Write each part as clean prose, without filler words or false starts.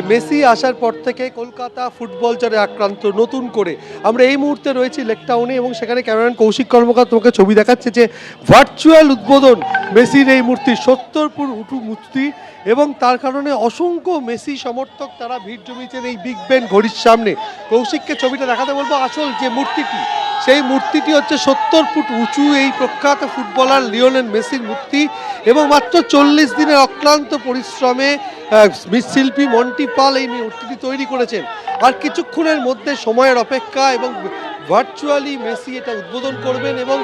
Messi আসার পর থেকে কলকাতা ফুটবল জ্বরে আক্রান্ত নতুন করে। আমরা এই মুহূর্তে রয়েছি লেক টাউনে এবং সেখানে ক্যামেরাম্যান কৌশিক কর্মকার তোমাকে ছবি দেখাচ্ছে যে ভার্চুয়াল উদ্বোধন মেসির এই মূর্তি 70 ফুট উঁচু মূর্তি এবং তার কারণে অসংখ্য মেসি সমর্থক তারা ভিড় জমিয়েছেন এই বিগ বেন ঘড়ির সামনে। কৌশিককে ছবিটা দেখাতে বলবো। আসল যে মূর্তিটি, সেই মূর্তিটি হচ্ছে 70 ফুট উঁচু এই প্রখ্যাত ফুটবলার লিওনেল মেসির মূর্তি এবং মাত্র 40 দিনের অক্লান্ত পরিশ্রমে শিল্পী মন্টি পাল এই মূর্তিটি তৈরি করেছেন। আর কিছুক্ষণের মধ্যে সময়ের অপেক্ষা এবং ভার্চুয়ালি মেসি এটা উদ্বোধন করবেন এবং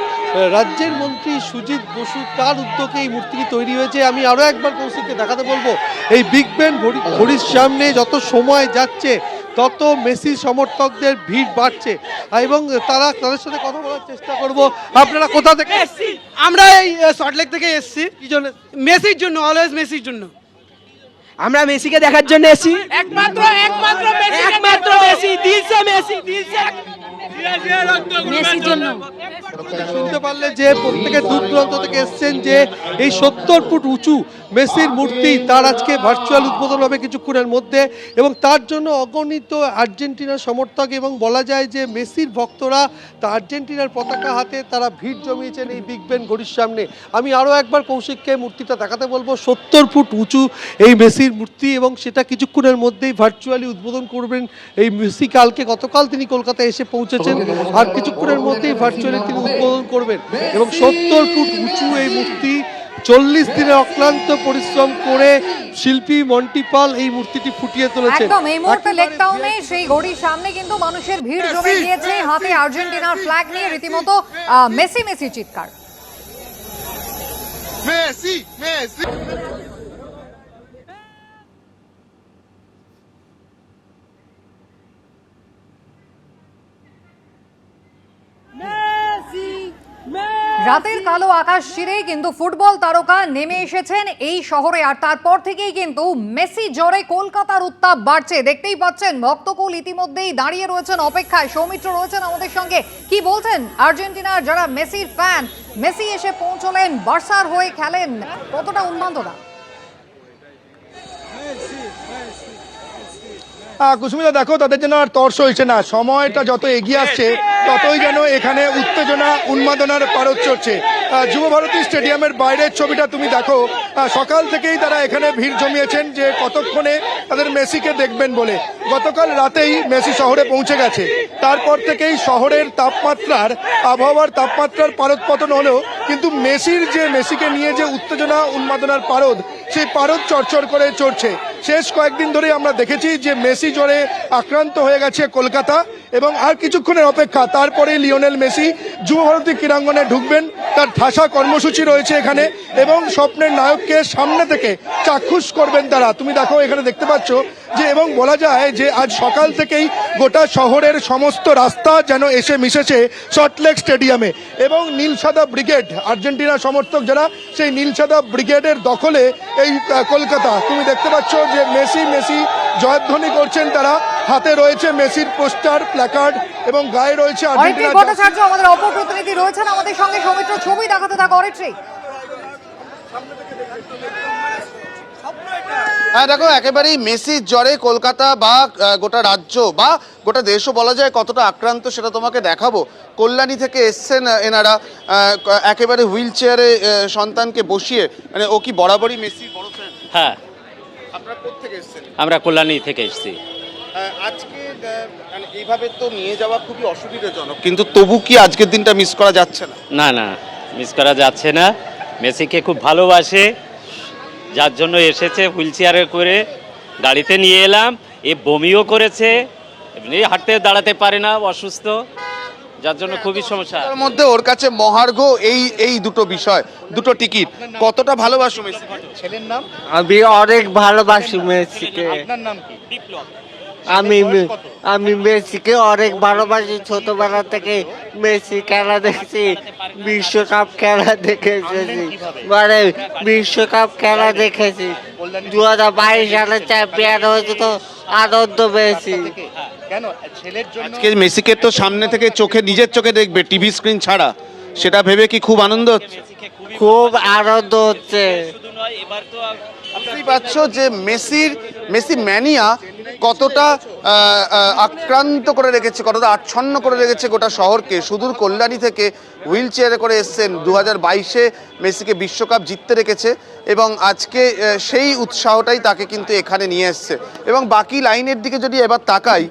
রাজ্যের মন্ত্রী সুজিত বসু তার উদ্যোগে এই মূর্তিটি তৈরি হয়েছে। আমি আরও একবার কৌশিককে দেখাতে বলবো এই বিগ বেন ঘড়ির সামনে যত সময় যাচ্ছে তত মেসি সমর্থকদের ভিড় বাড়ছে এবং তাদের সাথে কথা বলার চেষ্টা করব। আপনারা কোথা থেকে? আমরা এই সল্টলেক থেকে এসেছি। কি জন্য? মেসির জন্য, অলওয়েজ মেসির জন্য। আমরা মেসিকে দেখার জন্য এসেছি। একমাত্র মেসি, দিলসে মেসি, দিলসে মেসির জন্য। শুনতে পারলে যে প্রত্যেকে দূর দূরান্ত থেকে এসছেন যে এই 70 ফুট উঁচু মেসির মূর্তি তার আজকে ভার্চুয়াল উদ্বোধন হবে কিছুক্ষণের মধ্যে এবং তার জন্য অগণিত আর্জেন্টিনার সমর্থক এবং বলা যায় যে মেসির ভক্তরা তা আর্জেন্টিনার পতাকা হাতে তারা ভিড় জমিয়েছেন এই বিগ বেন ঘড়ির সামনে। আমি আরও একবার কৌশিককে মূর্তিটা দেখাতে বলবো। 70 ফুট উঁচু এই মেসির মূর্তি এবং সেটা কিছুক্ষণের মধ্যেই ভার্চুয়ালি উদ্বোধন করবেন এই মেসি। গতকাল তিনি কলকাতায় এসে পৌঁছেছেন আর কিছুক্ষণের মধ্যেই ভার্চুয়ালি তিনি উদ্বোধন করবেন এবং 70 ফুট উঁচু এই মূর্তি 40 দিনের অক্লান্ত পরিশ্রম করে শিল্পী মন্টি পাল এই মূর্তিটি ফুটিয়ে তুলেছেন। একদম এই মুহূর্তে লেক টাউনে সেই ঘড়ির সামনে কিন্তু মানুষের ভিড় জমে গিয়েছে, হাতে আর্জেন্টিনার ফ্ল্যাগ নিয়ে রীতিমতো মেসি মেসি চিৎকার। মেসি মেসি রাতের কালো আকাশ ছিঁড়েই কিন্তু ফুটবল তারকা নেমে এসেছেন এই শহরে আর তারপর থেকেই কিন্তু মেসি জ্বরে কলকাতার উত্তাপ বাড়ছে। দেখতেই পাচ্ছেন ভক্তকুল ইতিমধ্যেই দাঁড়িয়ে রয়েছেন অপেক্ষায়। সৌমিত্র রয়েছেন আমাদের সঙ্গে। কি বলছেন আর্জেন্টিনার যারা মেসির ফ্যান? মেসি এসে পৌঁছলেন, বার্সার হয়ে খেলেন, কতটা উন্মাদনা? কুসুমিতা দেখো, তাদের যেন আর তর্স হয়েছে না। সময়টা যত এগিয়ে আসছে ততই যেন এখানে উত্তেজনা উন্মাদনার পারদ চড়ছে। যুব ভারতী স্টেডিয়ামের বাইরের ছবিটা তুমি দেখো, সকাল থেকেই তারা এখানে ভিড় জমিয়েছেন যে কতক্ষণে তাদের মেসিকে দেখবেন বলে। গতকাল রাতেই মেসি শহরে পৌঁছে গেছে, তারপর থেকেই শহরের আবহাওয়ার তাপমাত্রার পারদ পতন হলেও কিন্তু মেসিকে নিয়ে যে উত্তেজনা উন্মাদনার পারদ, সেই পারদ চরচর করে চড়ছে। শেষ কয়েকদিন ধরে আমরা দেখেছি যে মেসি জ্বরে আক্রান্ত হয়ে গেছে কলকাতা এবং আর কিছুক্ষণের অপেক্ষা, তারপরে লিওনেল মেসি যুব ভারতী ক্রীড়াঙ্গনে ঢুকবেন। তার ঠাসা কর্মসূচি রয়েছে এখানে এবং স্বপ্নের নায়ককে সামনে থেকে চাক্ষুষ করবেন তারা। তুমি দেখো এখানে দেখতে পাচ্ছ যে, এবং বলা যায় যে আজ সকাল থেকেই গোটা শহরের সমস্ত রাস্তা যেন এসে মিশেছে সল্টলেক স্টেডিয়ামে এবং নীল সাদা ব্রিগেড, আর্জেন্টিনা সমর্থক যারা, সেই নীল সাদা ব্রিগেডের দখলে এই কলকাতা। তুমি দেখতে পাচ্ছ যে মেসি জয়ধ্বনি করছেন তারা। হাতে রয়েছে মেসির পোস্টার, প্ল্যাকার্ড এবং গায়ে রয়েছে অরিত্রী ভট্টাচার্য আমাদের অপর প্রতিনিধি রয়েছেন আমাদের সঙ্গে। সৌমিত্র, ছবি দেখাতে থাকো অরিত্রী। হ্যাঁ দেখো, একেবারেই মেসির জ্বরে কলকাতা বা গোটা রাজ্য বা গোটা দেশও বলা যায় কতটা আক্রান্ত সেটা তোমাকে দেখাবো। কল্যাণী থেকে এসছেন এনারা, একেবারে হুইল চেয়ারে সন্তানকে বসিয়ে। মানে ও কি বরাবরই মেসির বড় ফ্যান? হ্যাঁ। আপনারা কোত্থেকে এসছেন? আমরা কল্যাণী থেকে এসেছি। আজকে এইভাবে তো নিয়ে যাওয়া খুবই অসুবিধাজনক, কিন্তু তবু কি আজকের দিনটা মিস করা যাচ্ছে না? না না, মিস করা যাচ্ছে না। মেসিকে খুব ভালোবাসে, যার জন্য এসেছে হুইল চেয়ারে করে। গাড়িতে নিয়ে এলাম, এ বমিও করেছে, এমনি হাঁটতে দাঁড়াতে পারে না, অসুস্থ, যার জন্য খুবই সমস্যা। তার মধ্যে ওর কাছে মহার্ঘ এই দুটো বিষয়, দুটো টিকিট। কতটা ভালোবাসো মেসি? ছেলের নাম? আমি অনেক ভালোবাসি মেসিকে। আপনার নাম কি? আমি মেসিকে অনেক ভালোবাসি। ছোটবেলা থেকে মেসি খেলা দেখছি, বিশ্বকাপ খেলা দেখে এসেছি, মানে বিশ্বকাপ খেলা দেখেছি। 2022 সালে চ্যাম্পিয়ন হয়েছে, তো আনন্দ পেয়েছি। কেন ছেলের জন্য? আজকে মেসিকে তো সামনে থেকে নিজের চোখে দেখবে, টিভি স্ক্রিন ছাড়া, সেটা ভেবে কি খুব আনন্দ হচ্ছে? খুব আনন্দ হচ্ছে। বুঝতেই পারছো যে মেসি ম্যানিয়া কতটা আক্রান্ত করে রেখেছে, কতটা আচ্ছন্ন করে রেখেছে গোটা শহরকে। সুদূর কল্যাণী থেকে হুইল চেয়ারে করে এসছেন, 2022-এ মেসিকে বিশ্বকাপ জিততে রেখেছে এবং আজকে সেই উৎসাহটাই তাকে কিন্তু এখানে নিয়ে এসছে। এবং বাকি লাইনের দিকে যদি এবার তাকাই,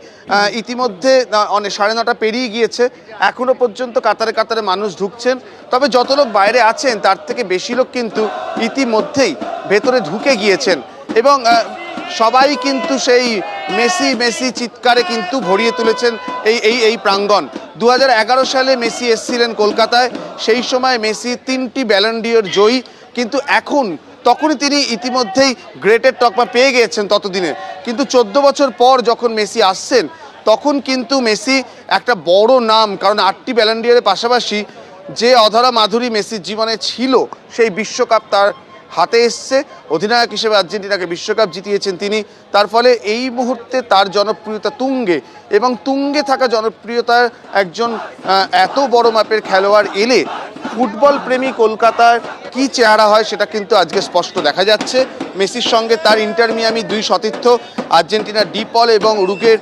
ইতিমধ্যে 9:30 পেরিয়ে গিয়েছে, এখনো পর্যন্ত কাতারে কাতারে মানুষ ঢুকছেন। তবে যত লোক বাইরে আছেন তার থেকে বেশি লোক কিন্তু ইতিমধ্যেই ভেতরে ঢুকে গিয়েছেন এবং সবাই কিন্তু সেই মেসি মেসি চিৎকারে কিন্তু ভরিয়ে তুলেছেন এই প্রাঙ্গণ। 2011 সালে মেসি এসেছিলেন কলকাতায়, সেই সময় মেসি 3টি ব্যালন ডি'র জয়ী, কিন্তু তখনই তিনি ইতিমধ্যেই গ্রেটের তকমা পেয়ে গিয়েছেন ততদিনে। কিন্তু 14 বছর পর যখন মেসি আসছেন তখন কিন্তু মেসি একটা বড় নাম, কারণ 8টি ব্যালন ডি'র পাশাপাশি যে অধরা মাধুরী মেসির জীবনে ছিল সেই বিশ্বকাপ তার হাতে এসছে। অধিনায়ক হিসেবে আর্জেন্টিনাকে বিশ্বকাপ জিতিয়েছেন তিনি। তার ফলে এই মুহূর্তে তার জনপ্রিয়তা তুঙ্গে, এবং তুঙ্গে থাকা জনপ্রিয়তার একজন এত বড় মাপের খেলোয়াড় এলে ফুটবল প্রেমী কলকাতার কি চেহারা হয় সেটা কিন্তু আজকে স্পষ্ট দেখা যাচ্ছে। মেসির সঙ্গে তার ইন্টার মিয়ামি 2 সতীর্থ আর্জেন্টিনার ডি পল এবং উরুগুয়ের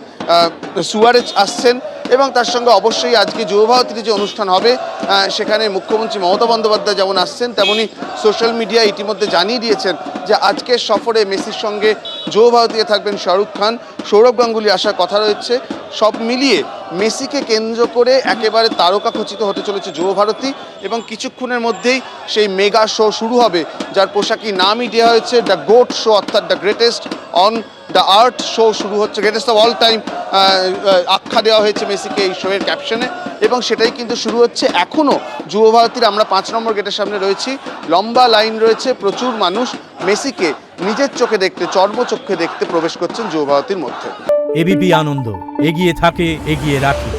সুয়ারেজ আসছেন, এবং তার সঙ্গে অবশ্যই আজকে যুব ভারতীতে যে অনুষ্ঠান হবে সেখানে মুখ্যমন্ত্রী মমতা বন্দ্যোপাধ্যায় যেমন আসছেন, তেমনি সোশ্যাল মিডিয়া ইতিমধ্যে জানিয়ে দিয়েছেন যে আজকের সফরে মেসির সঙ্গে যুব ভারতীতে থাকবেন শাহরুখ খান, সৌরভ গাঙ্গুলি আসার কথা রয়েছে। সব মিলিয়ে মেসিকে কেন্দ্র করে একেবারে তারকা খচিত হতে চলেছে যুব ভারতী, এবং কিছুক্ষণের মধ্যেই সেই মেগা শো শুরু হবে, যার পোশাকি নামই দেওয়া হয়েছে দ্য গোট শো, অর্থাৎ the greatest on the earth show শুরু হচ্ছে। গ্রেটেস্ট অফ অল টাইম আখ্যা দেওয়া হয়েছে মেসিকে এই শোয়ের ক্যাপশনে, এবং সেটাই কিন্তু শুরু হচ্ছে। এখনও যুব ভারতীর আমরা 5 নম্বর গেটের সামনে রয়েছি, লম্বা লাইন রয়েছে, প্রচুর মানুষ মেসিকে নিজের চোখে দেখতে, চর্মচক্ষে দেখতে প্রবেশ করছেন যুব ভারতীর মধ্যে। এবিপি আনন্দ, এগিয়ে থাকে, এগিয়ে রাখে।